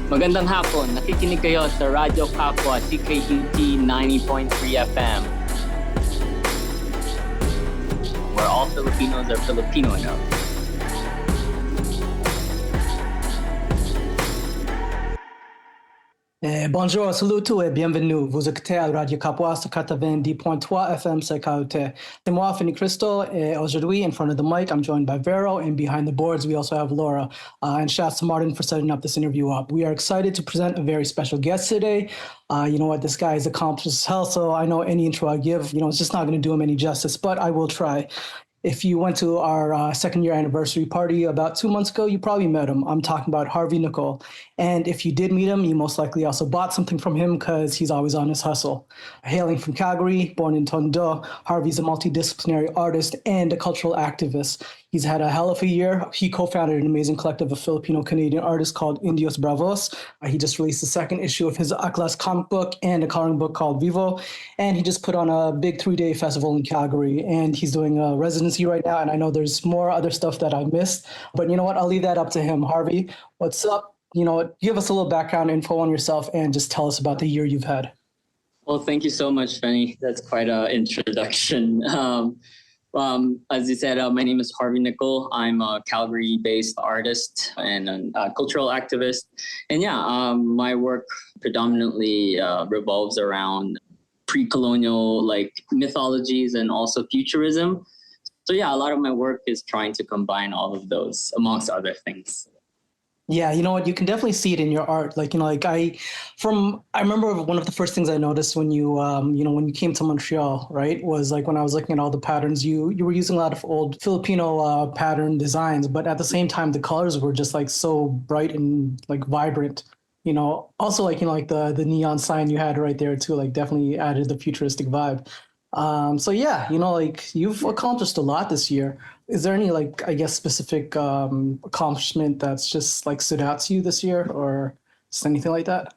Magandang hapon, nakikinig kayo sa Radyo Kapwa, CKUT 90.3 FM. Where all Filipinos are Filipino enough. Bonjour, saluto et bienvenue. Vous écoutez à Radio Kapwa sur 90.3 FM CKUT. C'est moi, Fanny Crystal, et aujourd'hui, in front of the mic, I'm joined by Vero, and behind the boards, we also have Laura. And shouts to Martin for setting up this interview up. We are excited to present a very special guest today. You know what, this guy is accomplished as hell, so I know any intro I give, it's just not going to do him any justice, but I will try. If you went to our second year anniversary party about 2 months ago, you probably met him. I'm talking about Harvey Nichol. And if you did meet him, you most likely also bought something from him because he's always on his hustle. Hailing from Calgary, born in Tondo, Harvey's a multidisciplinary artist and a cultural activist. He's had a hell of a year. He co-founded an amazing collective of Filipino-Canadian artists called Indios Bravos. He just released the second issue of his Atlas comic book and a coloring book called Vivo. And he just put on a big 3-day festival in Calgary. And he's doing a residency right now. And I know there's more other stuff that I missed. But you know what? I'll leave that up to him. Harvey, what's up? Give us a little background info on yourself and just tell us about the year you've had. Well, thank you so much, Fanny. That's quite an introduction. As you said, my name is Harvey Nichol. I'm a Calgary-based artist and a cultural activist. And my work predominantly revolves around pre-colonial mythologies and also futurism. So a lot of my work is trying to combine all of those, amongst other things. Yeah, you know what? You can definitely see it in your art. I remember one of the first things I noticed when you, when you came to Montreal, right, was when I was looking at all the patterns, you were using a lot of old Filipino pattern designs, but at the same time, the colors were just so bright and vibrant. Also the neon sign you had right there too, definitely added the futuristic vibe. You've accomplished a lot this year. Is there any specific accomplishment that's just stood out to you this year, or just anything like that?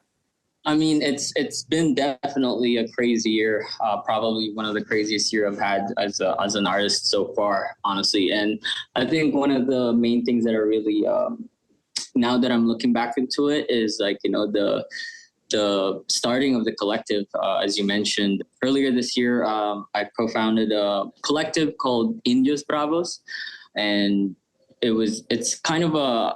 I mean, it's been definitely a crazy year. Probably one of the craziest year I've had as an artist so far, honestly. And I think one of the main things that are really now that I'm looking back into it is the starting of the collective, as you mentioned earlier this year. I co-founded a collective called Indios Bravos, and it was kind of a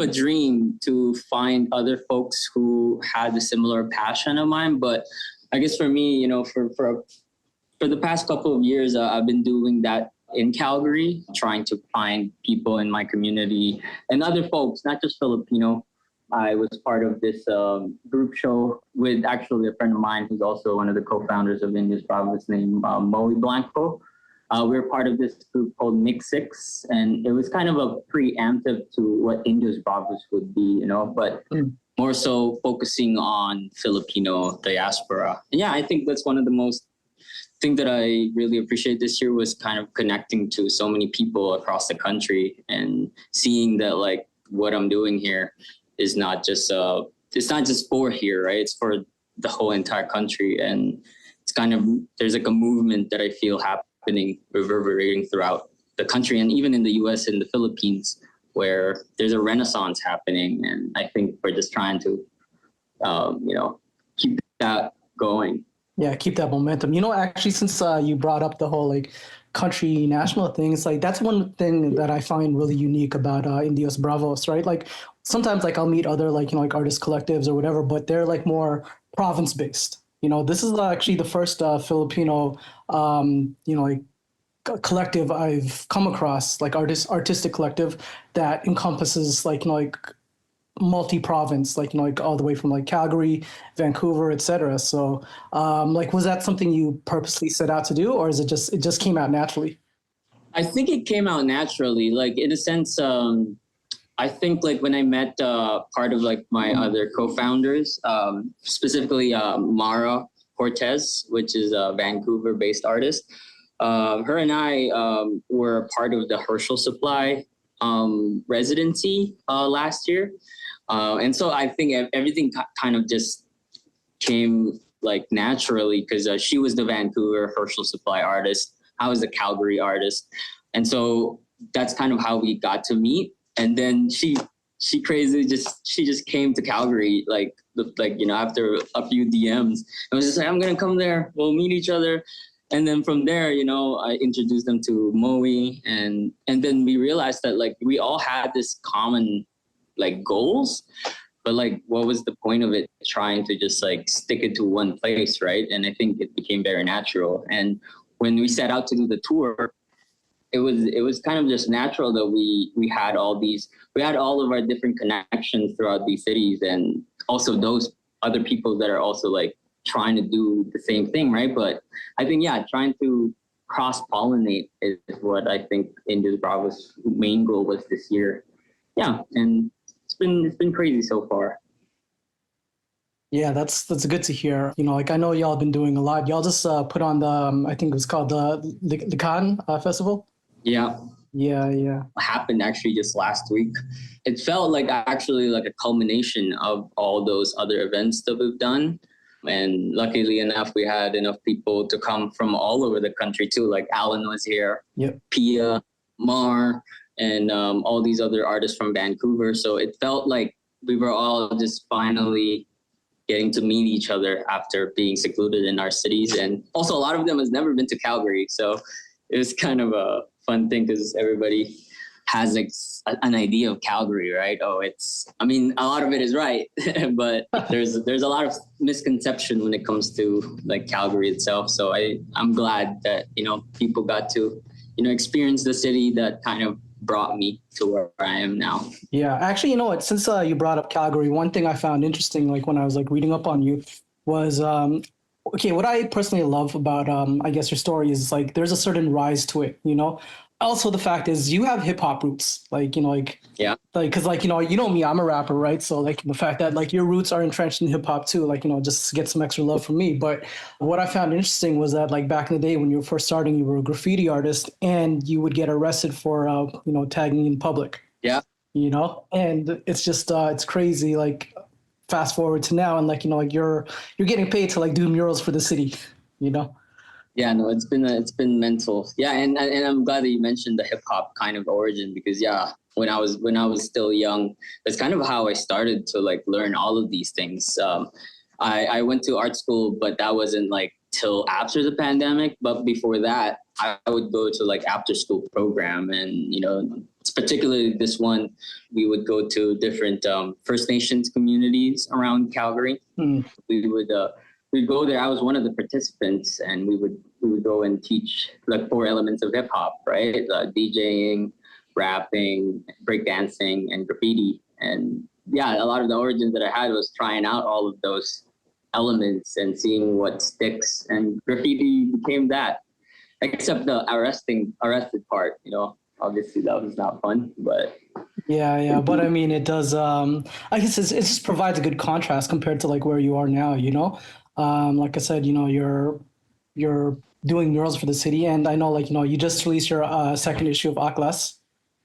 dream to find other folks who had a similar passion of mine. But I guess for me, for the past couple of years, I've been doing that in Calgary, trying to find people in my community and other folks, not just Filipino. I was part of this group show with actually a friend of mine who's also one of the co-founders of Indios Bravos named Moe Blanco. We were part of this group called Mix 6, and it was kind of a preemptive to what Indios Bravos would be, but more so focusing on Filipino diaspora. And I think that's one of the most thing that I really appreciate this year was kind of connecting to so many people across the country and seeing that what I'm doing here is not just for here, right? It's for the whole entire country, and it's there's a movement that I feel happening, reverberating throughout the country, and even in the U.S. and the Philippines, where there's a renaissance happening, and I think we're just trying to, keep that going. Yeah, keep that momentum. Actually, since you brought up the whole country national thing, it's that's one thing that I find really unique about Indios Bravos, right? Sometimes I'll meet other artist collectives or whatever, but they're more province based. This is actually the first Filipino collective I've come across, artistic collective that encompasses multi-province, all the way from Calgary, Vancouver, etc. So was that something you purposely set out to do, or is it just came out naturally? I think it came out naturally, in a sense. I think when I met part of my other co-founders, specifically Mara Cortez, which is a Vancouver-based artist. Her and I were part of the Herschel Supply residency last year. And so I think everything kind of just came naturally because she was the Vancouver Herschel Supply artist. I was the Calgary artist. And so that's kind of how we got to meet. And then she she just came to Calgary after a few DMs. I was just like, I'm gonna come there. We'll meet each other. And then from there, I introduced them to Moe, and then we realized that like we all had this common like goals, but like what was the point of it trying to just like stick it to one place, right? And I think it became very natural. And when we set out to do the tour, it was kind of just natural that we had all of our different connections throughout these cities, and also those other people that are also like trying to do the same thing, right? But I think trying to cross-pollinate is what I think India's Bravo's main goal was this year. Yeah, and it's been crazy so far. Yeah, that's good to hear. Like I know y'all been doing a lot. Y'all just put on the I think it was called the Cannes Festival. Yeah. Yeah. Happened actually just last week. It felt like actually like a culmination of all those other events that we've done. And luckily enough, we had enough people to come from all over the country too. Like Alan was here, yep. Pia, Mar, and all these other artists from Vancouver. So it felt like we were all just finally getting to meet each other after being secluded in our cities. And also a lot of them has never been to Calgary. So it was kind of a fun thing because everybody has like an idea of Calgary, right? A lot of it is right, but there's a lot of misconception when it comes to like Calgary itself. So I'm glad that, people got to, experience the city that kind of brought me to where I am now. Yeah, actually, you know what, since you brought up Calgary, one thing I found interesting, like when I was like reading up on you was, what I personally love about, I guess your story is like, there's a certain rise to it, Also, the fact is you have hip hop roots, yeah, cause me, I'm a rapper, right? So like the fact that like your roots are entrenched in hip hop too, just to get some extra love from me. But what I found interesting was that like back in the day when you were first starting, you were a graffiti artist and you would get arrested for, tagging in public. Yeah. And it's just, it's crazy. Like fast forward to now and you're getting paid to like do murals for the city, Yeah, no, it's been mental. Yeah, and I'm glad that you mentioned the hip hop kind of origin because when I was still young, that's kind of how I started to like learn all of these things. I went to art school, but that wasn't like till after the pandemic. But before that, I would go to like after school program, and it's particularly this one. We would go to different First Nations communities around Calgary. We'd go there. I was one of the participants, and we would go and teach like 4 elements of hip hop, right? DJing, rapping, breakdancing, and graffiti. And a lot of the origins that I had was trying out all of those elements and seeing what sticks. And graffiti became that, except the arrested part. Obviously that was not fun, but. Yeah. But I mean, it does. I guess it just provides a good contrast compared to like where you are now. Like I said, you're doing murals for the city, and I know like you just released your second issue of Atlas,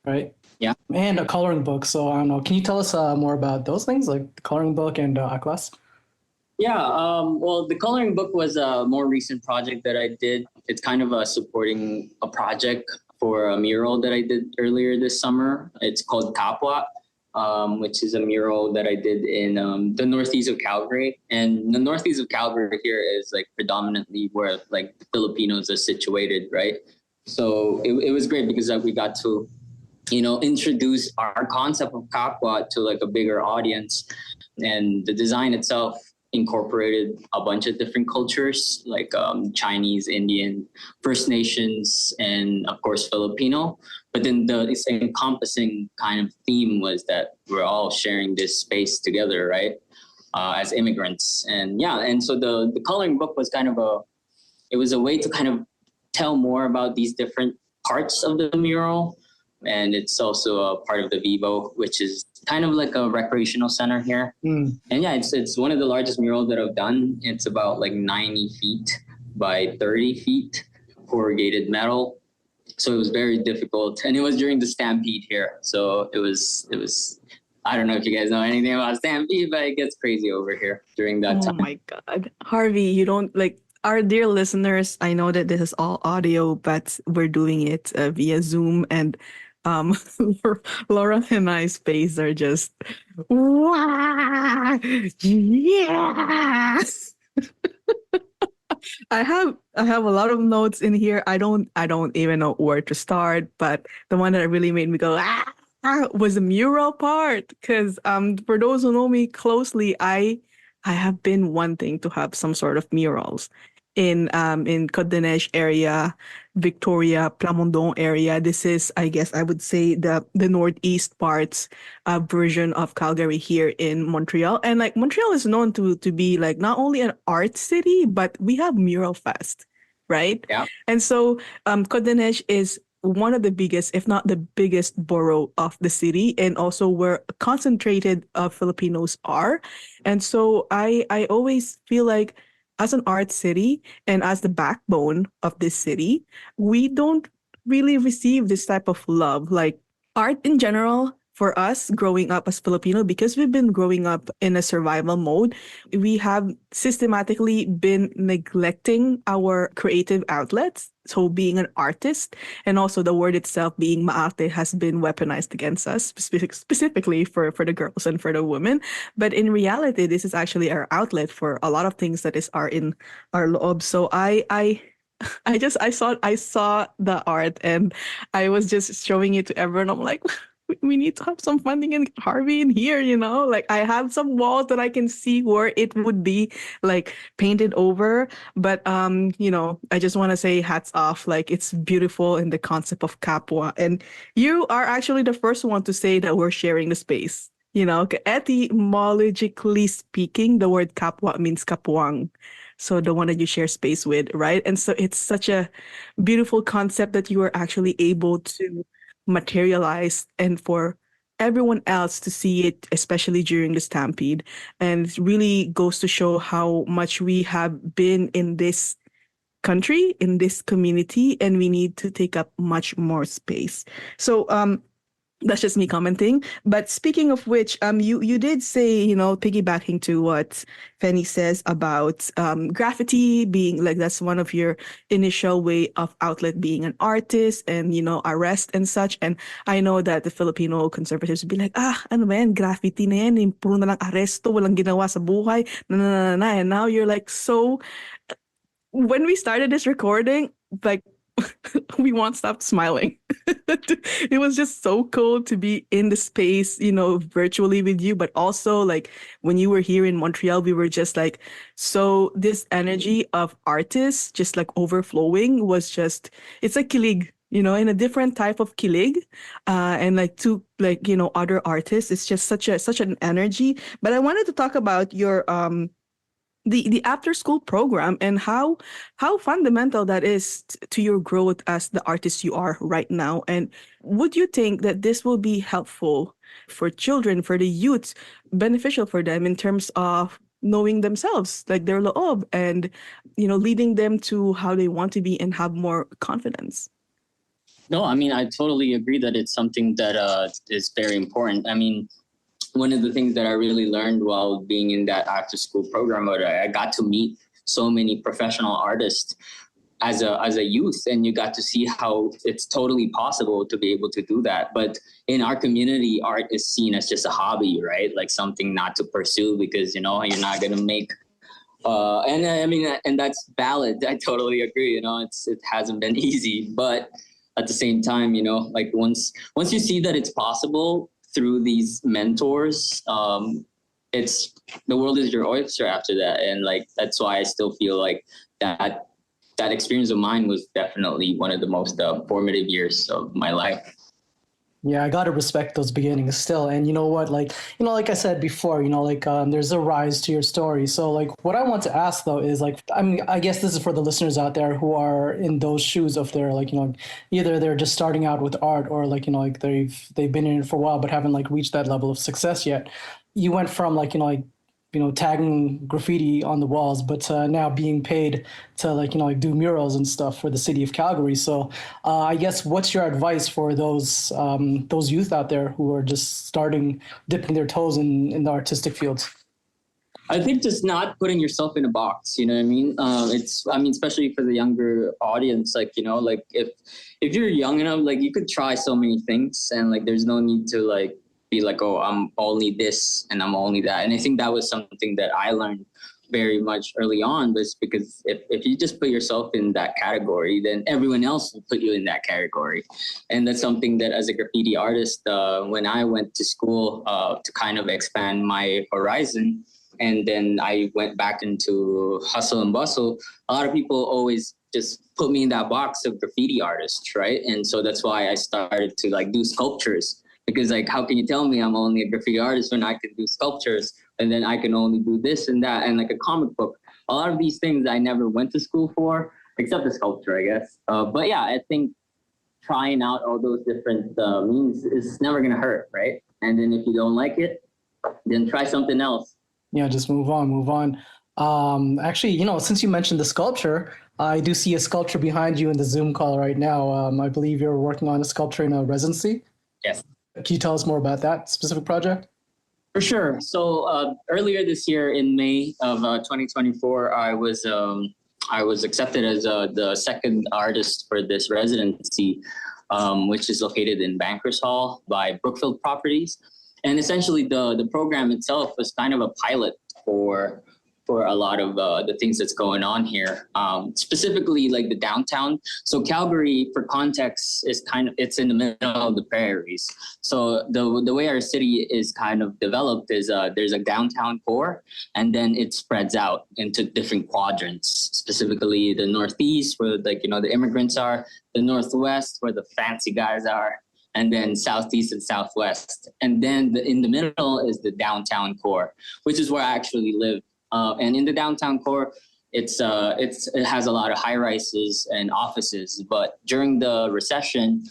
right? Yeah. And a coloring book. So I don't know. Can you tell us more about those things, like the coloring book and Atlas? Yeah. Well, the coloring book was a more recent project that I did. It's kind of supporting a project for a mural that I did earlier this summer. It's called Kapwa, which is a mural that I did in the northeast of Calgary. And the northeast of Calgary here is like predominantly where like the Filipinos are situated, right? So it was great because we got to, introduce our concept of Kapwa to like a bigger audience. And the design itself incorporated a bunch of different cultures like Chinese, Indian, First Nations, and of course Filipino. But then this encompassing kind of theme was that we're all sharing this space together, right? As immigrants. And so the coloring book was kind of it was a way to kind of tell more about these different parts of the mural. And it's also a part of the Vivo, which is kind of like a recreational center here. And it's one of the largest murals that I've done. It's about like 90 feet by 30 feet, corrugated metal. So it was very difficult. And it was during the Stampede here. So it was, I don't know if you guys know anything about Stampede, but it gets crazy over here during that time. Oh my God. Harvey, you don't like our dear listeners. I know that this is all audio, but we're doing it via Zoom. And Laura and I's face are just, wow, yeah. I have a lot of notes in here. I don't even know where to start, but the one that really made me go was the mural part. Because for those who know me closely, I have been wanting to have some sort of murals in Côte-des-Neiges area, Victoria, Plamondon area. This is, I guess, I would say the northeast parts version of Calgary here in Montreal. And like Montreal is known to be like not only an art city, but we have Mural Fest, right? Yeah. And so Côte-des-Neiges is one of the biggest, if not the biggest borough of the city, and also where concentrated Filipinos are. And so I always feel like as an art city and as the backbone of this city, we don't really receive this type of love. Like art in general, for us growing up as Filipino, because we've been growing up in a survival mode, we have systematically been neglecting our creative outlets. So being an artist and also the word itself being maarte has been weaponized against us, specifically for the girls and for the women. But in reality, this is actually our outlet for a lot of things that is are in our loob. So I saw the art and I was just showing it to everyone. I'm like, we need to have some funding in Harvey in here, like I have some walls that I can see where it would be like painted over. But I just want to say hats off. Like it's beautiful in the concept of Kapwa. And you are actually the first one to say that we're sharing the space. Etymologically speaking, the word Kapwa means Kapwang. So the one that you share space with, right? And so it's such a beautiful concept that you are actually able to materialize and for everyone else to see it, especially during the stampede. And it really goes to show how much we have been in this country, in this community, and we need to take up much more space. So that's just me commenting. But speaking of which, you did say, piggybacking to what Fanny says about graffiti being like that's one of your initial way of outlet being an artist and, arrest and such. And I know that the Filipino conservatives would be like, ano ba yan, graffiti na yan, puro na lang aresto, walang ginawa sa buhay, na. And now you're like, so when we started this recording, like, we won't stop smiling. It was just so cool to be in the space, virtually with you, but also like when you were here in Montreal, we were just like, so this energy of artists just like overflowing was just, it's like kilig, in a different type of kilig, and like to like, other artists. It's just such an energy. But I wanted to talk about your, the after school program and how fundamental that is to your growth as the artist you are right now. And would you think that this will be helpful for children, for the youth, beneficial for them in terms of knowing themselves, like their loob, and leading them to how they want to be and have more confidence? No, I mean, I totally agree that it's something that is very important. I mean, one of the things that I really learned while being in that after school program, where I got to meet so many professional artists as a youth, and you got to see how it's totally possible to be able to do that. But in our community, art is seen as just a hobby, right? Like something not to pursue because, you're not going to make, and I mean, and that's valid. I totally agree. It hasn't been easy, but at the same time, like once you see that it's possible through these mentors, it's the world is your oyster after that. And like, that's why I still feel like that experience of mine was definitely one of the most formative years of my life. Yeah, I gotta respect those beginnings still. And you know what, like I said before, there's a rise to your story. So like what I want to ask though is like, I mean, I guess this is for the listeners out there who are in those shoes of their like, either they're just starting out with art or like, like they've been in it for a while, but haven't like reached that level of success yet. You went from like, tagging graffiti on the walls, but now being paid to like do murals and stuff for the city of Calgary. So I guess what's your advice for those youth out there who are just dipping their toes in the artistic fields? I think just not putting yourself in a box, you know what I mean? Especially for the younger audience, like, you know, like if you're young enough, like you could try so many things and like, there's no need to like be like, oh, I'm only this and I'm only that. And I think that was something that I learned very much early on, was because if you just put yourself in that category, then everyone else will put you in that category. And that's something that as a graffiti artist, when I went to school to kind of expand my horizon, and then I went back into hustle and bustle, a lot of people always just put me in that box of graffiti artist, right? And so that's why I started to like do sculptures, because like, how can you tell me I'm only a graffiti artist when I can do sculptures, and then I can only do this and that, and like a comic book. A lot of these things I never went to school for, except the sculpture, I guess. But yeah, I think trying out all those different means is never gonna hurt, right? And then if you don't like it, then try something else. Yeah, just move on. Actually, you know, since you mentioned the sculpture, I do see a sculpture behind you in the Zoom call right now. I believe you're working on a sculpture in a residency. Yes. Can you tell us more about that specific project? For sure. So earlier this year in May of 2024, I was accepted as the second artist for this residency, which is located in Bankers Hall by Brookfield Properties. And essentially the program itself was kind of a pilot for a lot of the things that's going on here, specifically like the downtown. So Calgary, for context, is it's in the middle of the prairies. So the way our city is kind of developed is there's a downtown core, and then it spreads out into different quadrants, specifically the northeast where like, you know, the immigrants are, the northwest where the fancy guys are, and then southeast and southwest. And then in the middle is the downtown core, which is where I actually live. And in the downtown core, it has a lot of high rises and offices. But during the recession,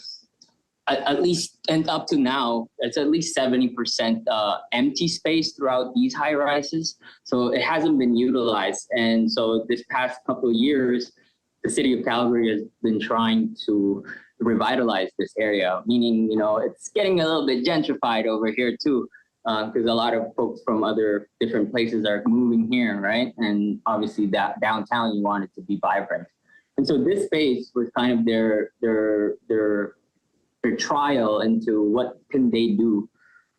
at least, and up to now, it's at least 70% empty space throughout these high rises. So it hasn't been utilized. And so this past couple of years, the city of Calgary has been trying to revitalize this area, meaning, you know, it's getting a little bit gentrified over here too, because a lot of folks from other different places are moving here, right? And obviously that downtown, you want it to be vibrant. And so this space was kind of their trial into what can they do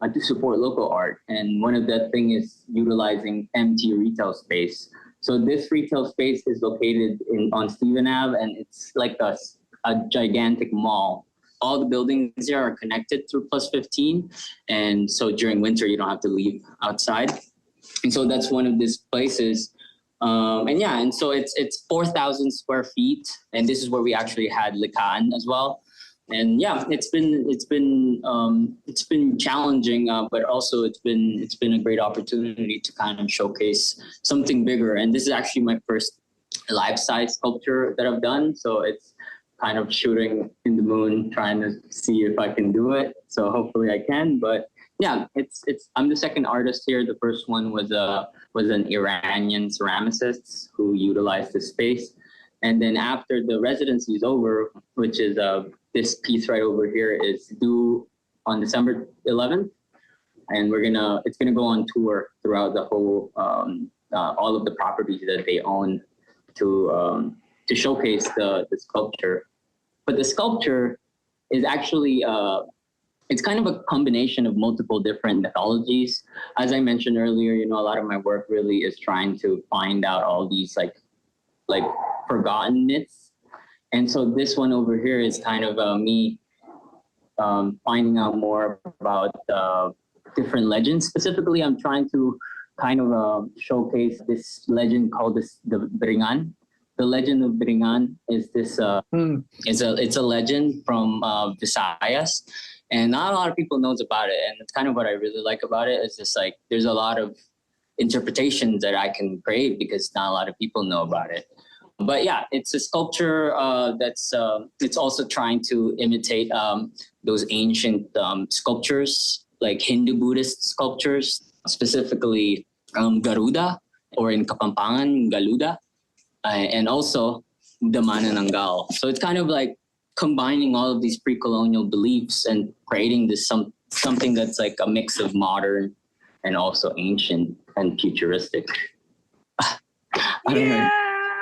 to support local art. And one of the things is utilizing empty retail space. So this retail space is located on Stephen Ave, and it's like a gigantic mall. All the buildings here are connected through +15. And so during winter, you don't have to leave outside. And so that's one of these places. And so it's 4,000 square feet. And this is where we actually had Likaan as well. And yeah, it's been challenging, but also it's been a great opportunity to kind of showcase something bigger. And this is actually my first life-size sculpture that I've done. So it's kind of shooting in the moon, trying to see if I can do it. So hopefully I can. But yeah, I'm the second artist here. The first one was an Iranian ceramicist who utilized the space. And then after the residency is over, which is this piece right over here, is due on December 11th. And it's gonna go on tour throughout the whole all of the properties that they own to showcase the sculpture. But the sculpture is actually, it's kind of a combination of multiple different mythologies. As I mentioned earlier, you know, a lot of my work really is trying to find out all these like forgotten myths. And so this one over here is kind of me finding out more about different legends. Specifically, I'm trying to kind of showcase this legend called the Bringan. The legend of Bringan is this. It's a legend from Visayas, and not a lot of people knows about it. And it's kind of what I really like about it. It's just like there's a lot of interpretations that I can create because not a lot of people know about it. But yeah, it's a sculpture that's it's also trying to imitate those ancient sculptures, like Hindu Buddhist sculptures, specifically Garuda, or in Kapampangan, Galuda. And also the Manananggal. So it's kind of like combining all of these pre-colonial beliefs and creating this something that's like a mix of modern and also ancient. and futuristic. I don't know.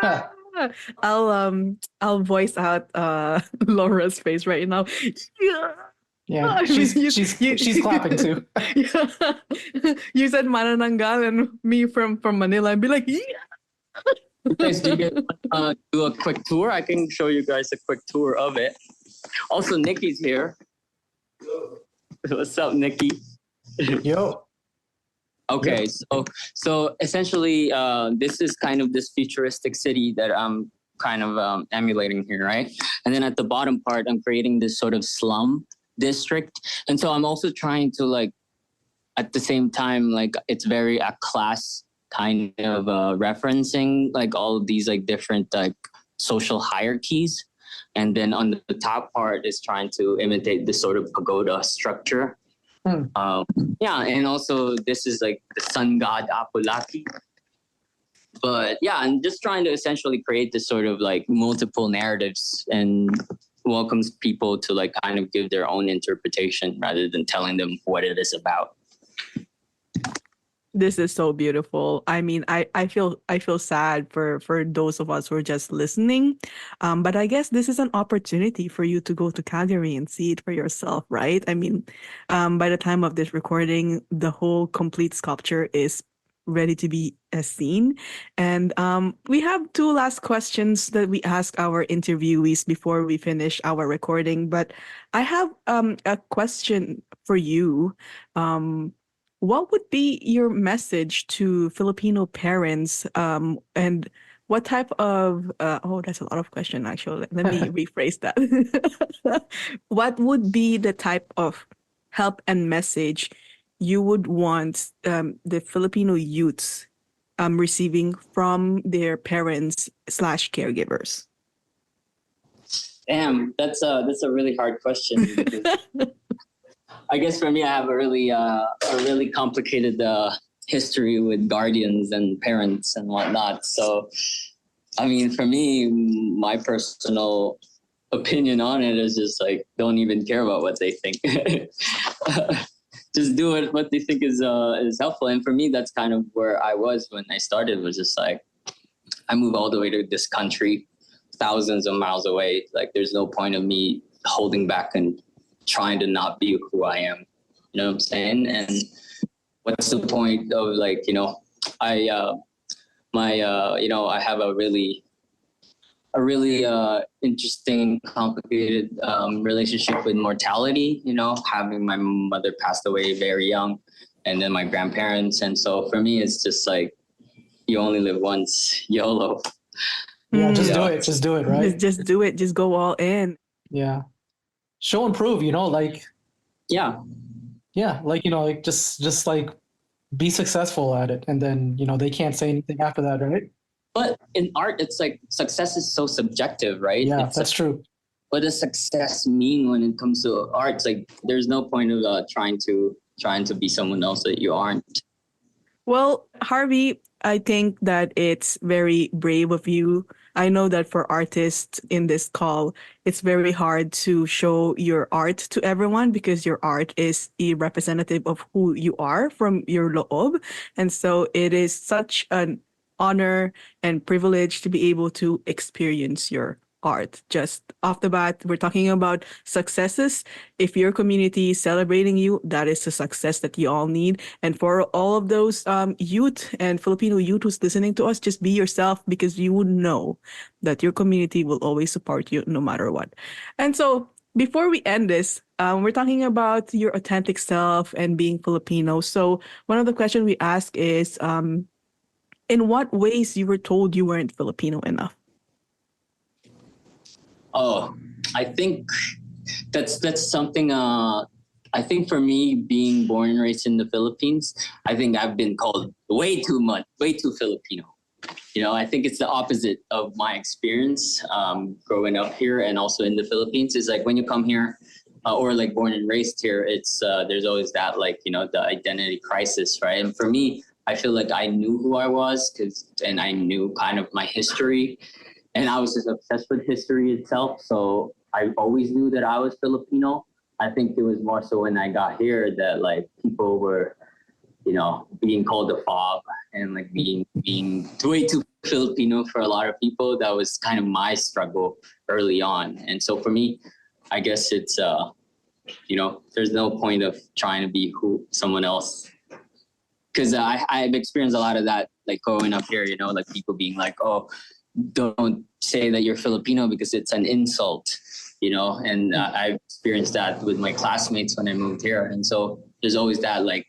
Yeah. I'll voice out Laura's face right now. Yeah. Yeah, I mean, she's clapping too. Yeah. You said Manananggal and me from Manila and be like, yeah. Guys, do you guys want to do a quick tour? I can show you guys a quick tour of it. Also, Nikki's here. What's up, Nikki? Yo. Okay, so essentially, this is kind of this futuristic city that I'm kind of emulating here, right? And then at the bottom part, I'm creating this sort of slum district, and so I'm also trying to like, at the same time, like it's very a class kind of referencing like all of these like different like social hierarchies, and then on the top part is trying to imitate this sort of pagoda structure. Yeah, and also this is like the sun god Apolaki. But yeah, I'm just trying to essentially create this sort of like multiple narratives and welcomes people to like kind of give their own interpretation rather than telling them what it is about. This is so beautiful. I mean, I feel sad for those of us who are just listening. But I guess this is an opportunity for you to go to Calgary and see it for yourself, right? I mean, by the time of this recording, the whole complete sculpture is ready to be seen. And we have two last questions that we ask our interviewees before we finish our recording. But I have a question for you. What would be your message to Filipino parents, and what type of that's a lot of question actually. Let me rephrase that. What would be the type of help and message you would want the Filipino youths receiving from their parents / caregivers? Damn, that's a really hard question. I guess for me, I have a really complicated history with guardians and parents and whatnot. So, I mean, for me, my personal opinion on it is just like, don't even care about what they think. Just do what they think is helpful. And for me, that's kind of where I was when I started. Was just like, I moved all the way to this country, thousands of miles away. Like, there's no point of me holding back and trying to not be who I am, you know what I'm saying? And what's the point of like, you know, I have a really interesting, complicated relationship with mortality, you know, having my mother passed away very young and then my grandparents. And so for me, it's just like, you only live once, YOLO. Yeah, just do it. Just do it, right? Just do it. Just go all in. Yeah. Show and prove, you know, like, yeah, like, you know, like just like be successful at it, and then, you know, they can't say anything after that, right? But in art, it's like success is so subjective, right? Yeah, it's that's true. What does success mean when it comes to art? It's like there's no point of trying to be someone else that you aren't. Well, Harvey, I think that it's very brave of you. I know that for artists in this call, it's very hard to show your art to everyone because your art is a representative of who you are from your loob. And so it is such an honor and privilege to be able to experience your art. Just off the bat, we're talking about successes. If your community is celebrating you, that is a success that you all need. And for all of those youth and Filipino youth who's listening to us, just be yourself, because you would know that your community will always support you no matter what. And so before we end this, we're talking about your authentic self and being Filipino. So one of the questions we ask is, in what ways you were told you weren't Filipino enough? Oh, I think that's something. I think for me, being born and raised in the Philippines, I think I've been called way too Filipino. You know, I think it's the opposite of my experience growing up here and also in the Philippines. Is like when you come here or like born and raised here, it's there's always that, like, you know, the identity crisis, right? And for me, I feel like I knew who I was and I knew kind of my history. And I was just obsessed with history itself. So I always knew that I was Filipino. I think it was more so when I got here that like people were, being called a fob and like being way too Filipino for a lot of people. That was kind of my struggle early on. And so for me, I guess it's, there's no point of trying to be someone else. Because I've experienced a lot of that, like growing up here, like people being like, oh, don't say that you're Filipino because it's an insult, and I've experienced that with my classmates when I moved here. And so there's always that, like,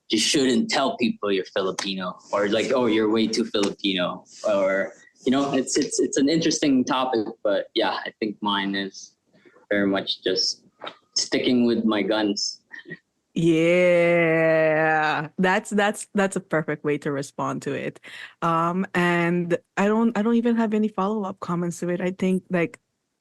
you shouldn't tell people you're Filipino, or like, oh, you're way too Filipino, or, it's an interesting topic. But yeah, I think mine is very much just sticking with my guns. Yeah, that's a perfect way to respond to it. And I don't even have any follow-up comments to it. I think like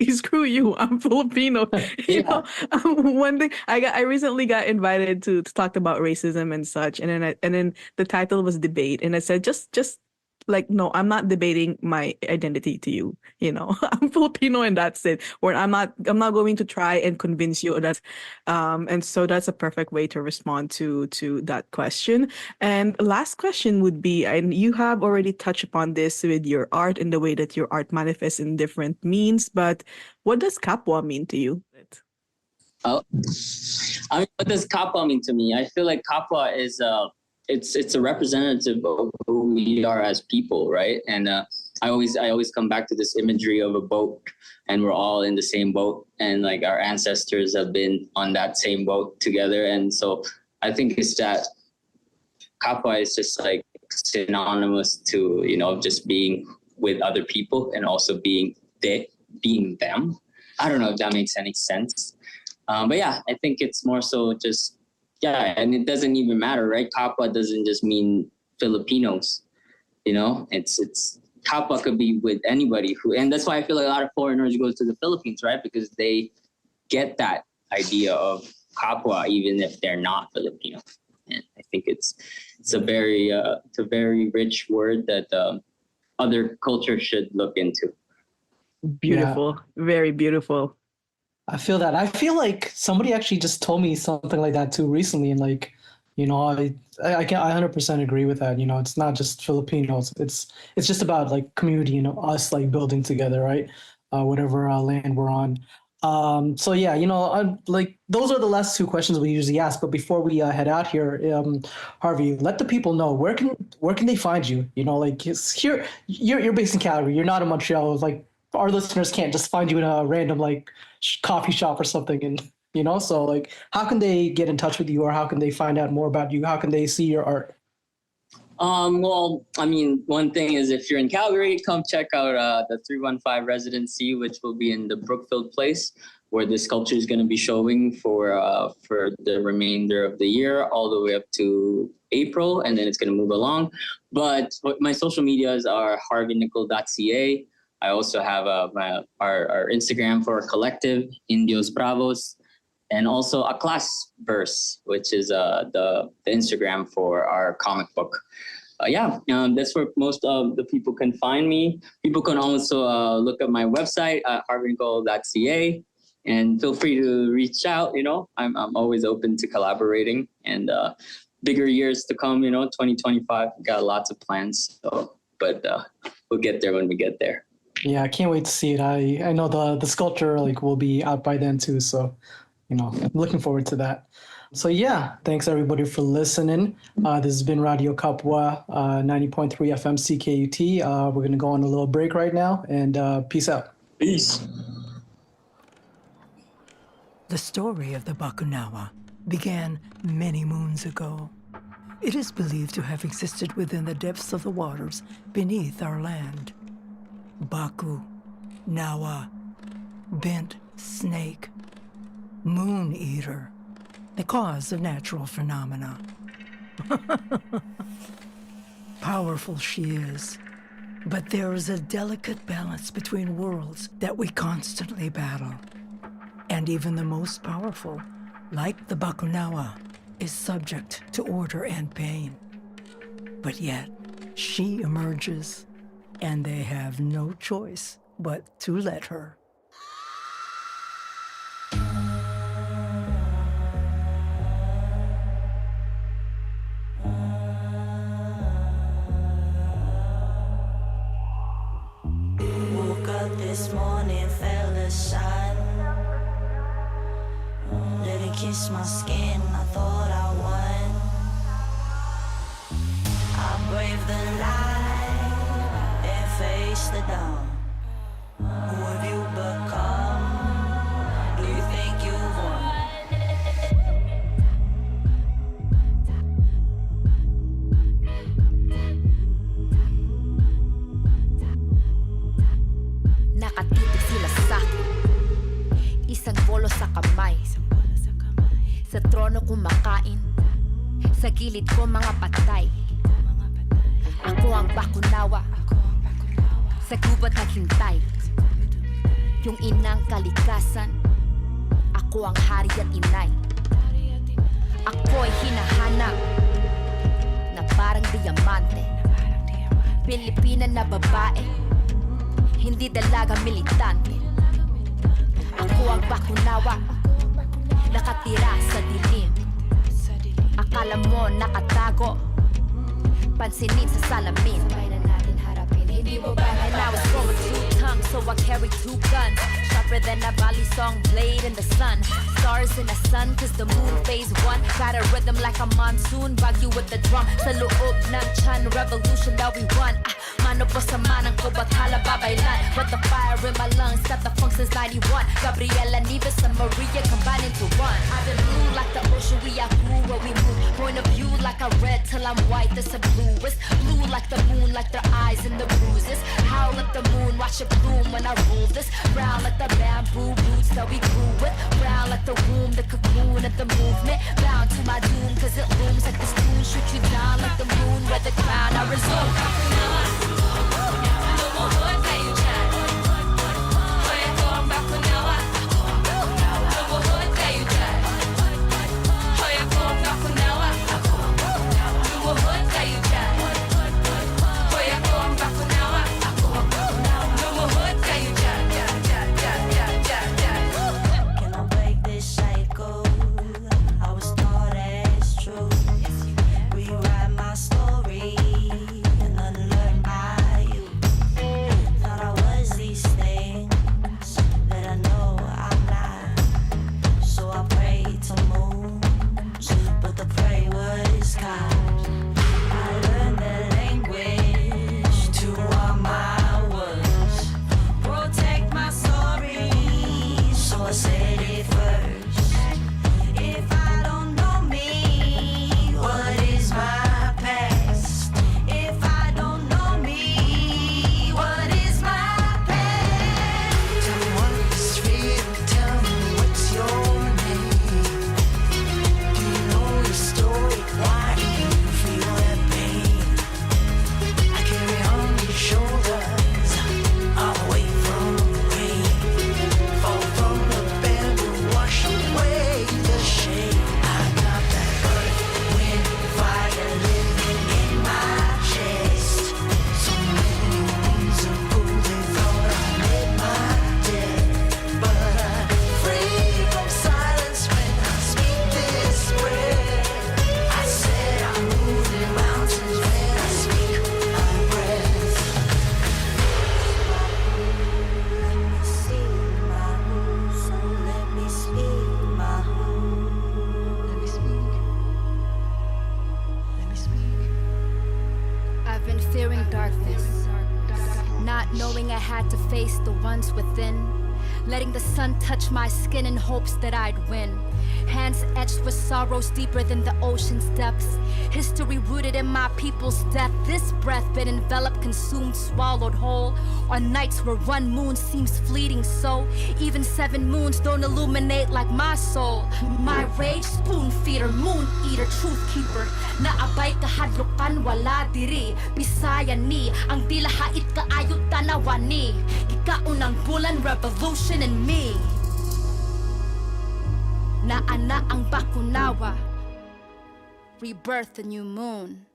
screw you, I'm Filipino. Yeah. One thing I recently got invited to talk about racism and such, and then the title was debate, and I said just like, no, I'm not debating my identity to you. I'm Filipino and that's it. Or I'm not going to try and convince you that. And so that's a perfect way to respond to that question. And last question would be, and you have already touched upon this with your art and the way that your art manifests in different means, but what does kapwa mean to you? Oh, I mean, what does kapwa mean to me? I feel like kapwa is it's a representative of who we are as people, right? And I always come back to this imagery of a boat, and we're all in the same boat, and like our ancestors have been on that same boat together. And so I think it's that kapwa is just like synonymous to just being with other people and also being them. I don't know if that makes any sense, but yeah, I think it's more so just. Yeah, and it doesn't even matter, right? Kapwa doesn't just mean Filipinos, It's kapwa could be with anybody and that's why I feel like a lot of foreigners go to the Philippines, right? Because they get that idea of kapwa even if they're not Filipino. And I think it's a very rich word that other cultures should look into. Beautiful, very beautiful. I feel that. I feel like somebody actually just told me something like that too recently, and like, I 100% agree with that. It's not just Filipinos. It's just about like community, us like building together, right? Whatever land we're on. So yeah, like those are the last two questions we usually ask. But before we head out here, Harvey, let the people know where can they find you? Like here, you're based in Calgary. You're not in Montreal. Like our listeners can't just find you in a random like coffee shop or something, and so like how can they get in touch with you, or how can they find out more about you? How can they see your art? Well, I mean, one thing is if you're in Calgary, come check out the 315 residency, which will be in the Brookfield Place, where the sculpture is going to be showing for the remainder of the year, all the way up to April, and then it's going to move along. But my social medias are harveynichol.ca. I also have our Instagram for our collective, Indios Bravos, and also a class verse, which is the Instagram for our comic book. That's where most of the people can find me. People can also look at my website at harveynichol.ca, and feel free to reach out. I'm always open to collaborating, and bigger years to come. 2025, got lots of plans. So, but we'll get there when we get there. Yeah, I can't wait to see it. I know the sculpture like will be out by then too, so I'm looking forward to that. So yeah, thanks everybody for listening. This has been Radio Kapwa, 90.3 FM CKUT. We're gonna go on a little break right now, and peace out. Peace. The story of the Bakunawa began many moons ago. It is believed to have existed within the depths of the waters beneath our land. Baku, Nawa, bent snake, moon eater, the cause of natural phenomena. Powerful she is, but there is a delicate balance between worlds that we constantly battle. And even the most powerful, like the Bakunawa, is subject to order and pain. But yet, she emerges, and they have no choice but to let her. kissed my skin, I thought I won. I braved the light and faced the dawn. Who have you become? Do you think you've won? Nakatitig sila sa'kin, isang bolo sa kamay. Sa trono kumakain, sa gilid ko mga patay. Ako ang bakunawa, sa gubat naghintay. Yung inang kalikasan, ako ang hari at inay. Ako'y hinahanap na parang diamante. Pilipina na babae, hindi dalaga militante. Ako ang bakunawa, nakatira sa dilim. Akala mo nakatago, pansinin sa salamin. And I was born with two tongues, so I carry two guns. Sharper than a Bali song blade in the sun. Stars in the sun, cause the moon phase one. Got a rhythm like a monsoon, Baguio with the drum. Sa loob ng chan, revolution that we won. Mano po sa manang ko, bathala babaylan. But the fire in my lungs, got the funk since 91. Gabriela Nieves and Maria combined into one. I've been blue like the ocean, we outgrew where we move. Point of view like a red till I'm white, that's a bluest. Blue like the moon, like their eyes and the bruises. Howl at the moon, watch it bloom when I rule this. Brown like the bamboo roots that we grew with. Brown like the womb, the cocoon of the movement. Bound to my doom, cause it looms like this tune. Shoot you down like the moon, where the crown I resume. Letting the sun touch my skin in hopes that I'd win. Hands etched with sorrows deeper than the ocean's depths. History rooted in my people's death. This breath been enveloped, consumed, swallowed whole. On nights where one moon seems fleeting so even 7 moons don't illuminate like my soul. My rage, spoon feeder, moon eater, truth keeper. Naabay kahadlukan wala diri. Bisaya ni, ang dilahait kaayot tanawan ni. Ikaunang bulan, revolution in me. Naana ang bakunawa, rebirth the new moon.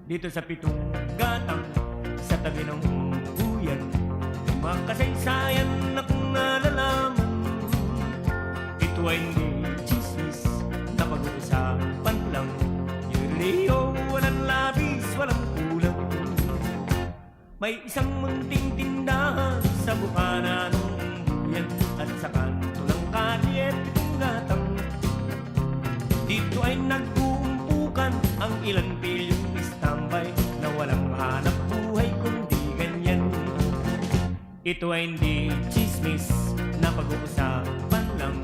Dito sa pitong gatang sa tabi ng kasaysayan akong nalalaman. Ito ay hindi chismis na pag-uusapan lang. Yuriyo, walang labis, walang kulang. May isang munting tindahan sa bukana ng buyan at sa kanto ng kalye pitong gatang. Dito ay nag-uumpukan ang ilan pilyong istambay na walang hanap buhay kundi ganyan. Ito ay hindi chismis na pag-uusapan lang.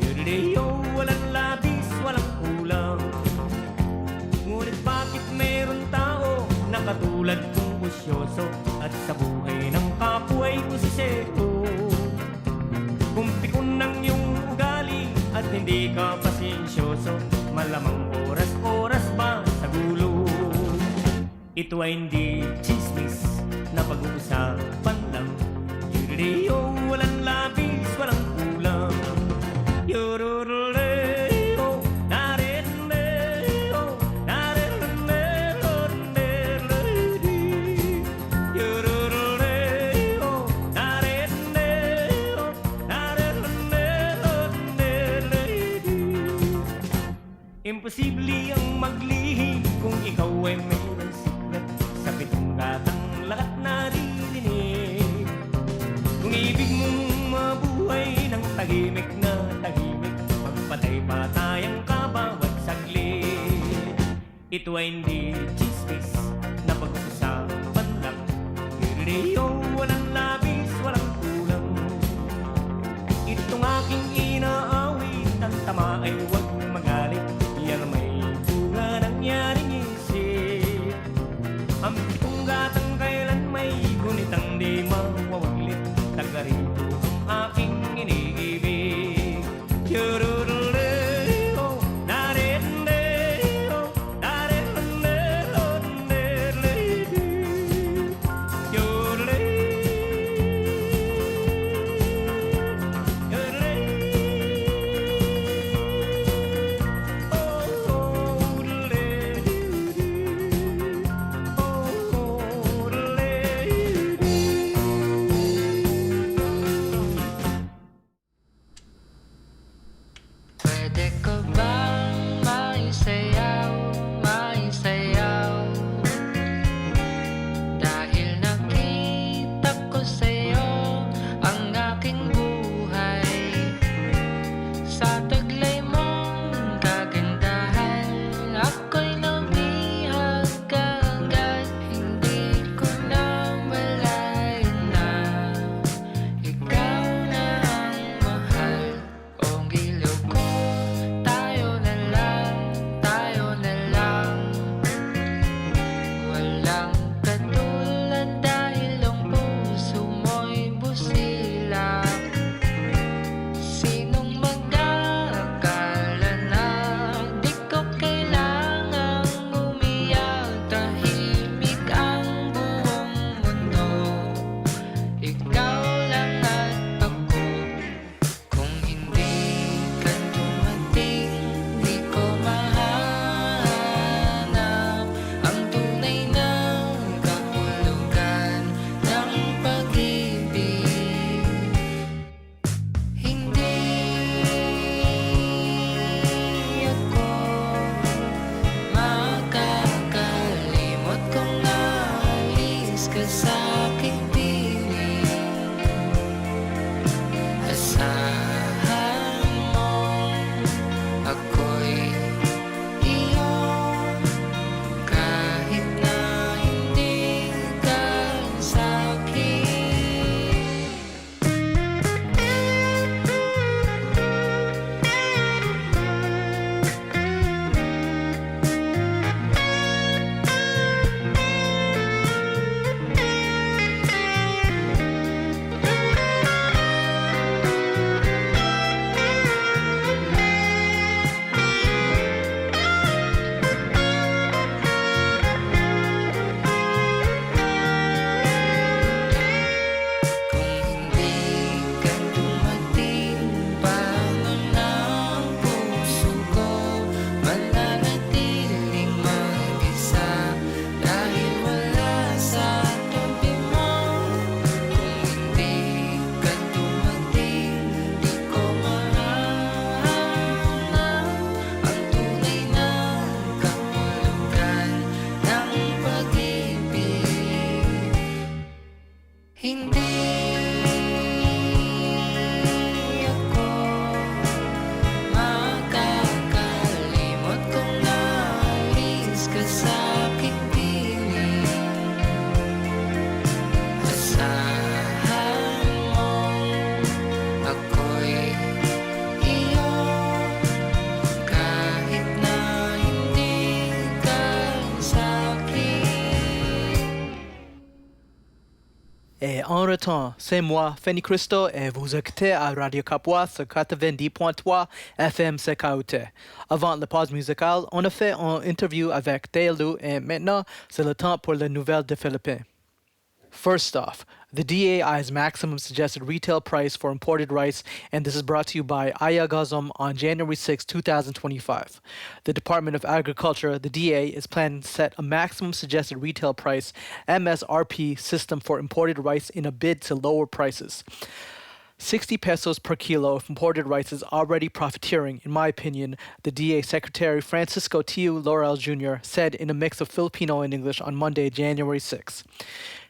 Yuriyo, walang labis, walang kulang. Ngunit bakit meron tao na katulad kong usyoso at sa buhay ng kapwa ay usisero? Kung pikon ng iyong ugali at hindi ka pasensyoso, malamang oras-oras ba sa gulo? Ito ay hindi chismis na pag-uusapan lang. Yuriyo, walang labis, walang kulang. Yororoleo, nareleo, nareleo, nereledi. Yororoleo, nareleo, nareleo, nereledi. Imposible ang maglihi kung ikaw ay mayroong siklat sa pitong gatang lahat naririnig. Kung ibig mong mabuhay ng tahimik na tahimik, magpatay-patayan ka bawat saglit. Ito ay hindi chismis na pag-uusapan lang. Yuriyo, walang labis, walang kulang. Itong aking inaawit, ang tama ay huwag magalit. Yan may bunga nangyaring isip. Ang pitong gatang kailan may gunitang di mawawaglit. Taga rito ang aking iniibig. Yororoleo, nareleo, nareleo, nereledi. Yorole, yorole. Oh, lady, oh, lady. Pwede ka bang maisayaw, maisayaw? Dahil nakita ko sa'yo ang aking buhay. Sa taglay mong kagandahan, ako'y nabihag kaagad. Hindi ko na malayan na ikaw na ang mahal. O giliw ko, tayo na lang, tayo na lang. Walang katulad dahil ang puso mo'y busilak. Sinong mag-aakala na di ko kailangang umiyak? Tahimik ang buong mundo, ikaw lang at ako. Kung hindi ka dumating, di ko mahanap ang tunay na Et en retour, c'est moi, Fanny Christo, et vous écoutez à Radio Kapwa sur 90.3 FM CKUT. Avant la pause musicale, on a fait une interview avec Taylou et maintenant, c'est le temps pour les nouvelles des Philippines. First off, the DAI's maximum suggested retail price for imported rice, and this is brought to you by Iya Gozum on January 6, 2025. The Department of Agriculture, the DA, is planning to set a maximum suggested retail price MSRP system for imported rice in a bid to lower prices. 60 pesos per kilo of imported rice is already profiteering, in my opinion, the DA Secretary Francisco Tiu Laurel Jr. said in a mix of Filipino and English on Monday, January 6.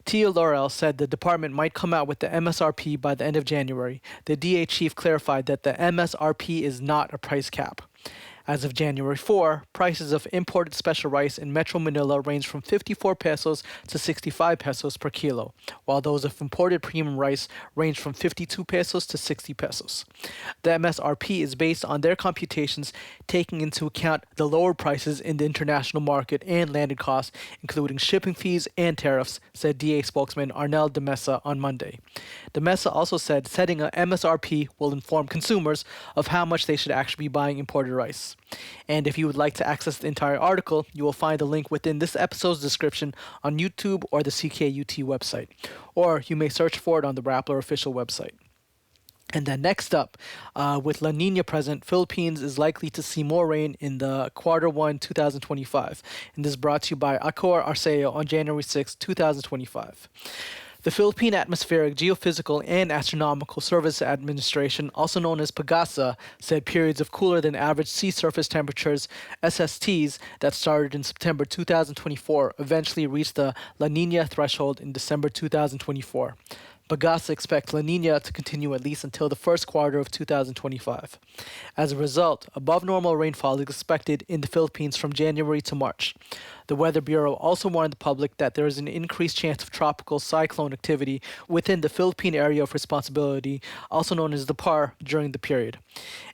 Tiu Laurel said the department might come out with the MSRP by the end of January. The DA chief clarified that the MSRP is not a price cap. As of January 4, prices of imported special rice in Metro Manila range from 54 pesos to 65 pesos per kilo, while those of imported premium rice range from 52 pesos to 60 pesos. The MSRP is based on their computations, taking into account the lower prices in the international market and landed costs, including shipping fees and tariffs, said DA spokesman Arnel de Mesa on Monday. De Mesa also said setting a MSRP will inform consumers of how much they should actually be buying imported rice. And if you would like to access the entire article, you will find a link within this episode's description on YouTube or the CKUT website. Or you may search for it on the Rappler official website. And then next up, with La Niña present, Philippines is likely to see more rain in the Q1 2025. And this is brought to you by Acor, Arceo on January 6, 2025. The Philippine Atmospheric, Geophysical, and Astronomical Service Administration, also known as PAGASA, said periods of cooler than average sea surface temperatures, SSTs, that started in September 2024 eventually reached the La Niña threshold in December 2024. Bagasa expects La Niña to continue at least until the first quarter of 2025. As a result, above normal rainfall is expected in the Philippines from January to March. The Weather Bureau also warned the public that there is an increased chance of tropical cyclone activity within the Philippine Area of Responsibility, also known as the PAR, during the period.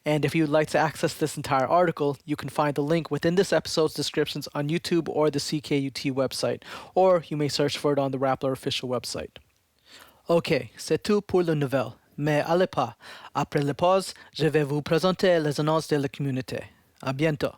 And if you would like to access this entire article, you can find the link within this episode's descriptions on YouTube or the CKUT website, or you may search for it on the Rappler official website. Ok, c'est tout pour le nouvelle. Mais allez pas. Après la pause, je vais vous présenter les annonces de la communauté. À bientôt.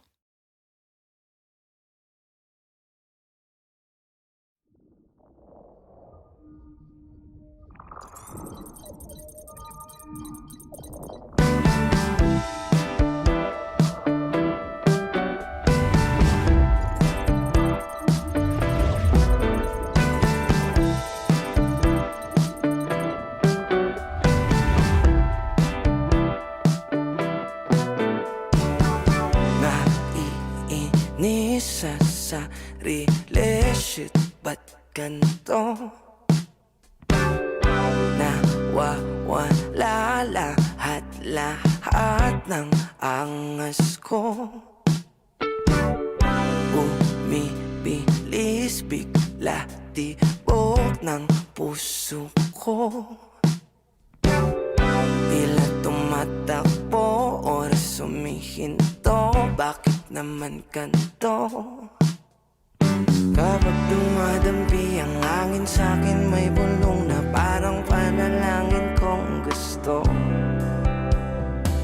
Sa sarili, shit, ba't ganito? Nawawala lahat ng angas ko. Bumibilis bigla tibok ng puso ko. Tila tumatakbo, oras humihinto. Bakit naman ganito? Kapag dumadampi ang hangin sa'kin, may bulong na parang panalangin kong gusto.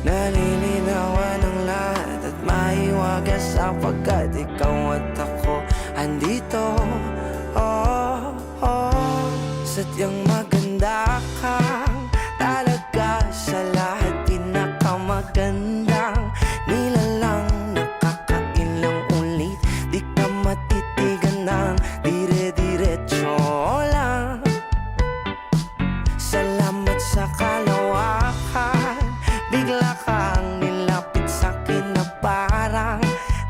Nalilinawan ang lahat at maiwagas sapagkat ikaw at ako andito. Sadyang maganda kang talaga, sa lahat pinakamagandang nilalang. Nakakailang ulit, di ka matitigan ng dire-diretso lang. Salamat sa kalawakan, bigla kang nilapit sa'kin na parang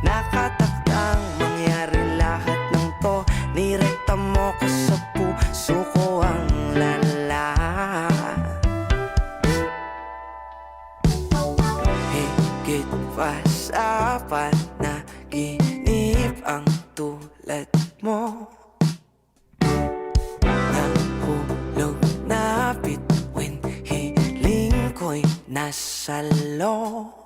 nakatakdang mangyari lahat ng to. Nirekta mo ko sa puso ko ang lala. Higit pa sa panaginip ang tulad mo. Nahulog na bituin, hiling ko'y nasa loob.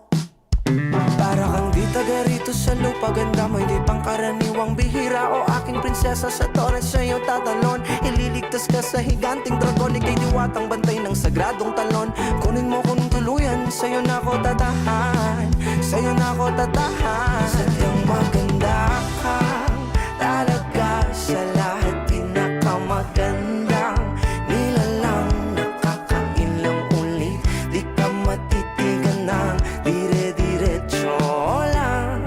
Para kang di taga rito sa lupa, ganda mo'y di pangkaraniwang bihira o aking prinsesa sa torres sa'yo tatalon. Ililigtas Ligtas ka sa higanting dragon, ika'y diwatang bantay ng sagradong talon. Kunin mo kung tuluyan, sa'yo na ako tatahan, sa'yo na ako tatahan. Sadyang maganda ka talaga, sa lahat pinakamagandang nilalang. Nakakailang ulit, di ka matitigan ng dire-diretso lang.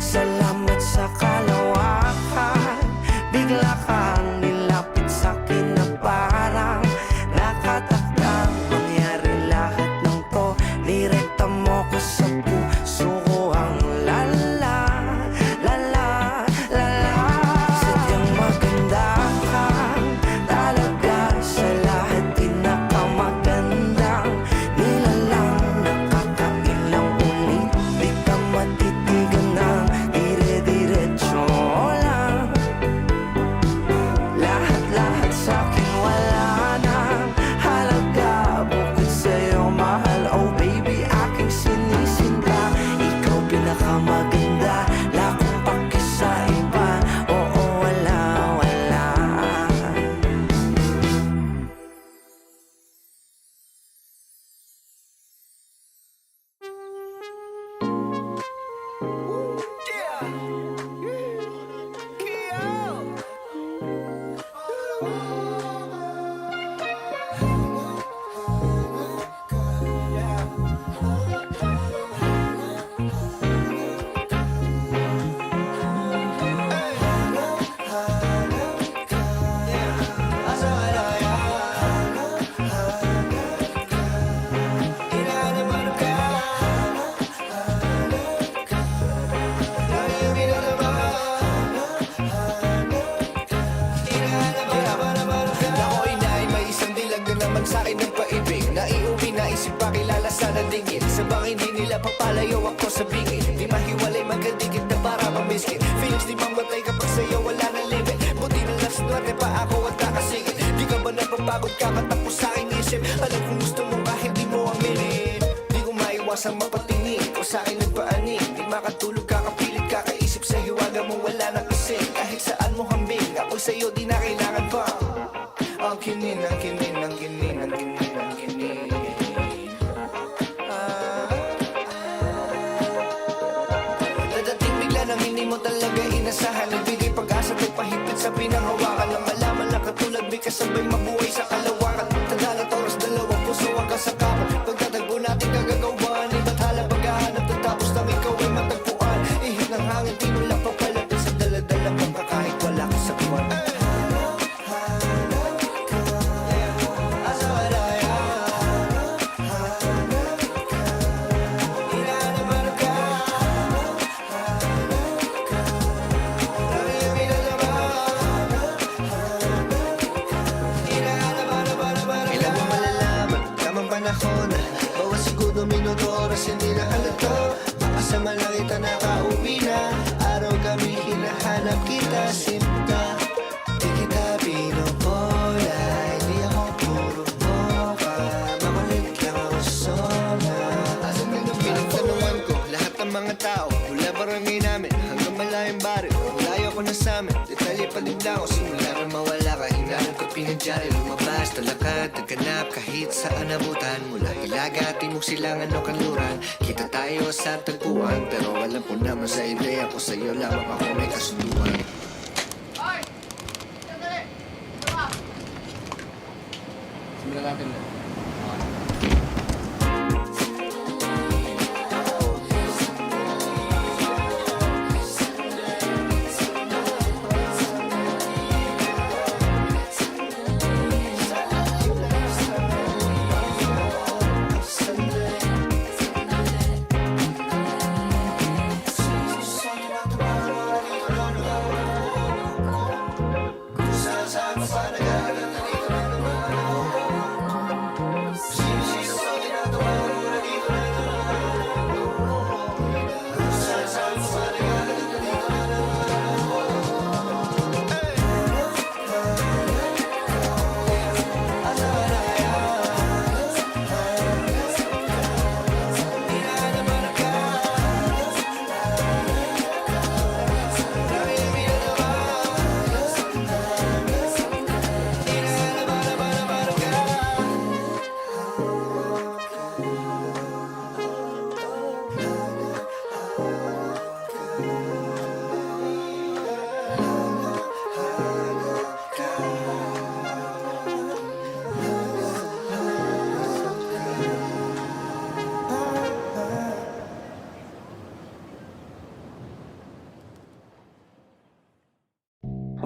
Salamat sa kalawakan, bigla kang nilapit sa'kin na parang nakatakdang mangyari lahat ng to. Nirekta mo ko sa puso ko ang lala, lala, lala. Sadyang maganda ka talaga, sa lahat pinakamagandang nilalang. Nakakailang ulit, di ka matitigan ng dire-diretso lang. Lahat-lahat sa'kin wala nang halaga, bukod sa'yo mahal. Oh baby, aking sinisinta, ikaw pinakamaganda, wala akong paki sa iba. Oo, wala, wala. Ako'y inaay, may isang dilag na naman sa'kin ng paibig. Naiuwi, naisip pa kilala sana dingin. Sa bang hindi nila papalayo ako sa bingin. Di mahiwalay, magkadikit na para mamiskin. Feelings di mamatay kapag sa'yo wala na limit. Buti na lang swerte pa ako at kakasingit. Di ka ba napapagod kakatapos sa'king isip? Alam kung gusto mo kahit di mo aminin. Di ko maiwasang mapatingin ko sa'kin nagpaanin. Di makatulog, kakapilit, kakaisip sa hiwaga mo wala na kasi. Kahit saan mo hambing, ako sa'yo di na kailangan pa. Ang kinin, ang kinin, ang kinin, ang kinin, ang kinin. Dadating bigla nang hindi mo talaga inasahan. Nagbigay pag-asa at pahigpit sa pinanghawakan. Na malaman lang katulad may kasabay mabuhay sa kalawakan. Tadalang oras, dalawang puso ang kasakapan. Pagtatagpo natin kagagawan, iba't hala paghahanap. Tatapos nang ikaw ay matagpuan. Ihip ng hangin, tinulak pa palapit sa daladalang ka kahit wala ka sa buwan. Bawas siguro minuto, oras hindi na halata. Baka sa malangita nakauwi na. Araw kami hinahanap kita, sinta. Di kita pinupola, hindi ako puro boka. Makulit lang ako sola. Asan na nung pinagtanungan ko lahat ng mga tao mula barangay namin hanggang malayang baryo. Layo ko na sa'min, detalye palib lang ako. Simula na mawala ka, hinanap ko pinadyari. Lumabas, talakad, nagkanap kahit saan abutan. Mula Hilaga, Timog, Silangan o Kanluran. Kita tayo sa tagpuan, pero alam ko naman sa ideya ko sa'yo lamang ako may kasunduan. Hoy! Sandali! Sama! Simulan natin na.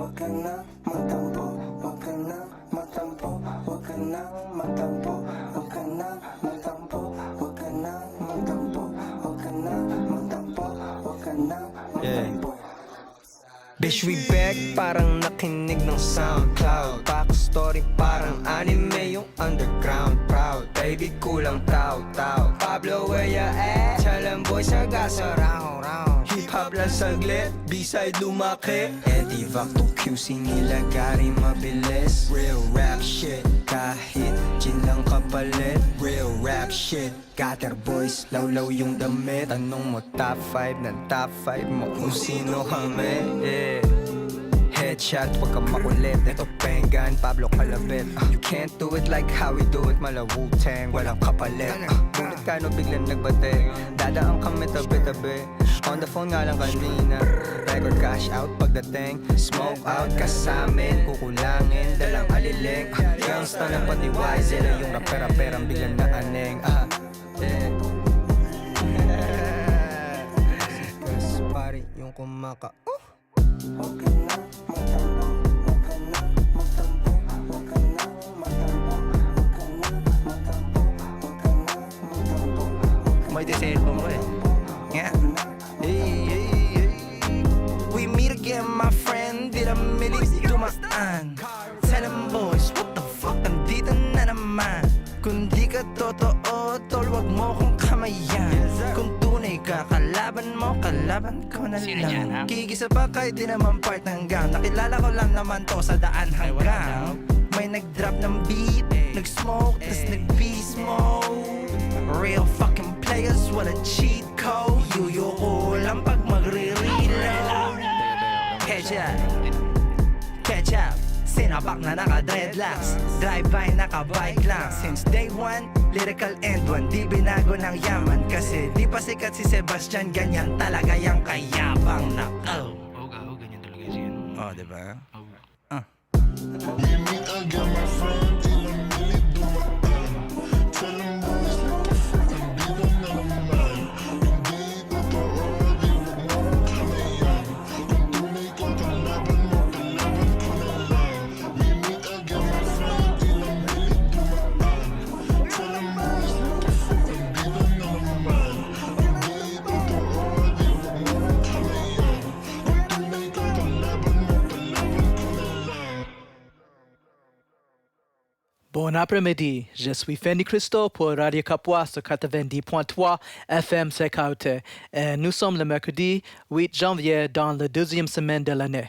Wag ka na magtampo, wag ka na magtampo, wag ka na magtampo, wag ka na magtampo, wag ka na magtampo, wag ka na magtampo, wag ka na magtampo. Bitch, we back, parang nakinig ng SoundCloud. Backstory parang anime, yung underground proud. Baby, kulang tao-tao. Pablo, where ya at? Tell them boys, I got some round. Hip-hop lang saglit, B-side lumaki. Eddie Vac to QC nila, gari mabilis. Real rap shit, kahit gin lang kapalit. Real rap shit, gutter boys, lawlaw yung damit. Tanong mo top 5 ng top 5 mo kung sino kami. Yeah. Headshot, wag ka makulit. Ito Pengan, Pablo Calabit. You can't do it like how we do it. Mala Wu-Tang, walang kapalit. Bunit ka no biglang nagbate. Dadaan kami tabi-tabi. On the phone nga lang kanina. Record cash out pagdating. Smoke out ka sa amin. Kukulangin, dalang aliling. Gangsta ng pati-wise. Sila yung rapera-perang biglang na aneng. Sikas pari yung kumaka. Okay na, magtampo, wag ka na magtampo, wag ka na magtampo, wag ka na magtampo, wag ka na magtampo. May diselfon mo eh. Yeah. Hey. We meet again, my friend. Di na milis dumaan. Tell them boys, what the fuck, nandito na naman. Kung di ka totoo, tol, wag mo kong kamayan. Kung tunay ka, kalaban mo, kalaban ko na lang. Kikisa pa kahit di naman part ng gang. Nakilala ko lang naman to sa daan hanggang may nag-drop ng beat, nag-smoke, tas nag-beast mode. Real fucking players, wala cheat code. Yuyo ko lang pag magre-reload. Catch up, sinabak na naka-dreadlocks. Drive-by naka-bike lang. Since day one, lyrical end one. Di binago ng yaman kasi di pa sikat si Sebastian. Ganyan talaga yung kayabang na ganyan talaga siya. Oh, diba? We meet again, my friend. Di na milit dumaan. Tell them boys, what the fuck, nandito na naman. Hindi totoo, di wag mo kami yan. Kung tunay ka, kalaban mo, kalaban ko na lang. We meet again, my friend. Di na milit dumaan. Tell them boys, what the fuck, nandito na naman. Hindi totoo, di wag mo kami yan. Kung tunay ka, kalaban mo, kalaban ko na lang. Bon après-midi, je suis Fendi Christo pour Radio Kapwa sur 90.3 FM Sekaute. Et nous sommes le mercredi 8 janvier dans la deuxième semaine de l'année.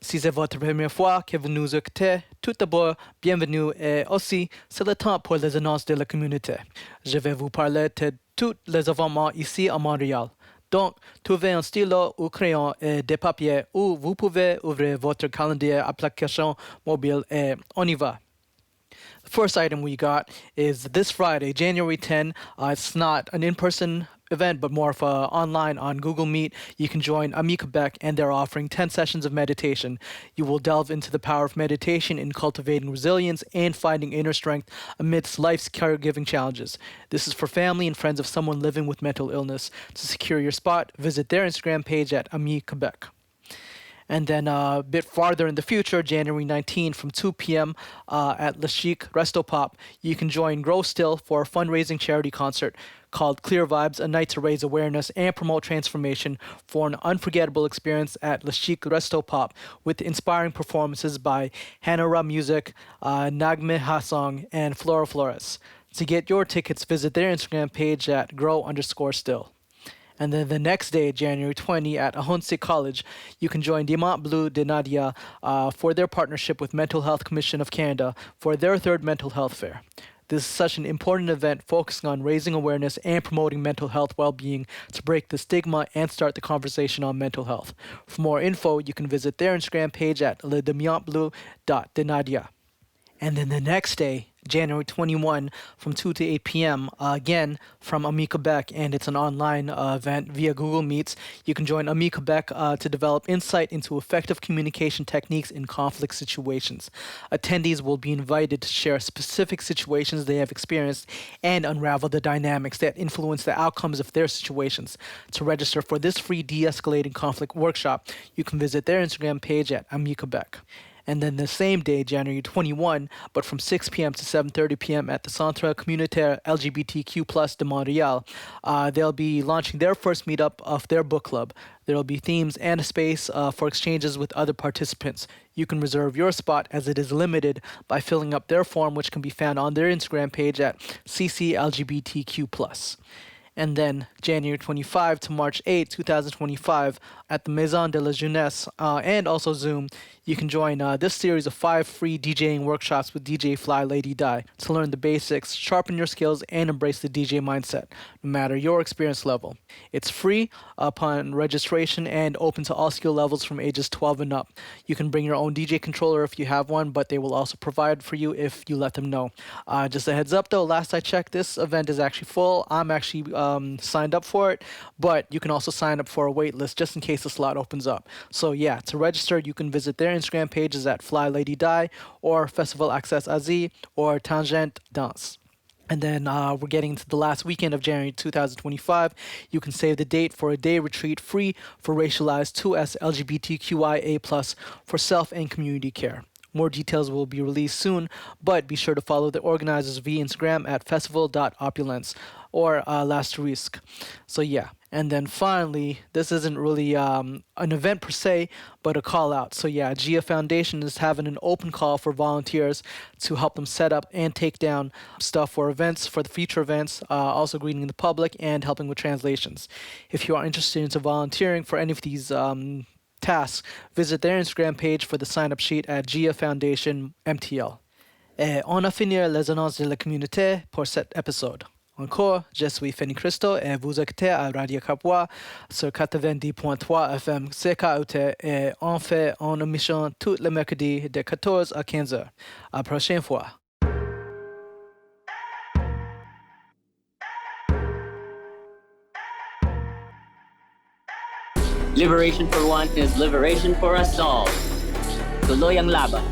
Si c'est votre première fois que vous nous écoutez, tout d'abord, bienvenue et aussi c'est le temps pour les annonces de la communauté. Je vais vous parler de tous les événements ici à Montréal. Donc, trouvez un stylo ou crayon et des papiers où vous pouvez ouvrir votre calendrier application mobile et on y va. The first item we got is this Friday, January 10. It's not an in-person event, but more of online on Google Meet. You can join Ami Quebec, and they're offering 10 sessions of meditation. You will delve into the power of meditation in cultivating resilience and finding inner strength amidst life's caregiving challenges. This is for family and friends of someone living with mental illness. To secure your spot, visit their Instagram page at Ami Quebec. And then a bit farther in the future, January 19 from 2 p.m. At Le Chic Resto Pop, you can join Grow Still for a fundraising charity concert called Clear Vibes, a night to raise awareness and promote transformation for an unforgettable experience at Le Chic Resto Pop with inspiring performances by Hanara Music, Nagme Hasong, and Flora Flores. To get your tickets, visit their Instagram page at grow_still. And then the next day, January 20, at Ahonse College, you can join Diamant Bleu de Nadia for their partnership with Mental Health Commission of Canada for their third mental health fair. This is such an important event focusing on raising awareness and promoting mental health well-being to break the stigma and start the conversation on mental health. For more info, you can visit their Instagram page at ledemiantbleu.denadia. And then the next day, January 21 from 2 to 8 p.m. Again, from Ami Quebec, and it's an online event via Google Meets. You can join Ami Quebec to develop insight into effective communication techniques in conflict situations. Attendees will be invited to share specific situations they have experienced and unravel the dynamics that influence the outcomes of their situations. To register for this free de-escalating conflict workshop, you can visit their Instagram page at Ami Quebec. And then the same day, January 21, but from 6 p.m. to 7:30 p.m. at the Centre Communautaire LGBTQ+ de Montréal, they'll be launching their first meetup of their book club. There will be themes and a space for exchanges with other participants. You can reserve your spot as it is limited by filling up their form, which can be found on their Instagram page at CCLGBTQ+. And then January 25 to March 8, 2025 at the Maison de la Jeunesse and also Zoom, you can join this series of 5 free DJing workshops with DJ Fly Lady Die to learn the basics, sharpen your skills, and embrace the DJ mindset, no matter your experience level. It's free upon registration and open to all skill levels from ages 12 and up. You can bring your own DJ controller if you have one, but they will also provide for you if you let them know. Just a heads up though, last I checked, this event is actually full. I'm actually signed up for it, but you can also sign up for a wait list just in case the slot opens up. So yeah, to register, you can visit their Instagram pages at Fly Lady Die or Festival Access Asie or Tangent Dance. And then we're getting to the last weekend of January 2025. You can save the date for a day retreat free for racialized 2S LGBTQIA+ for self and community care. More details will be released soon, but be sure to follow the organizers via Instagram at festival.opulence or *. So yeah. And then finally, this isn't really an event per se, but a call out. So yeah, Gia Foundation is having an open call for volunteers to help them set up and take down stuff for events, for the future events, also greeting the public and helping with translations. If you are interested in volunteering for any of these tasks, visit their Instagram page for the sign-up sheet at Gia Foundation MTL. Et on a fini les annonces de la communauté pour cet épisode. Encore, je suis Fanny Cristo et vous écoutez à Radio Kapwa sur 90.3 FM CKUT et on fait une émission tous les mercredis de 14 à 15 heures. À la prochaine fois. Liberation for one is liberation for us all. Tuloy ang laban.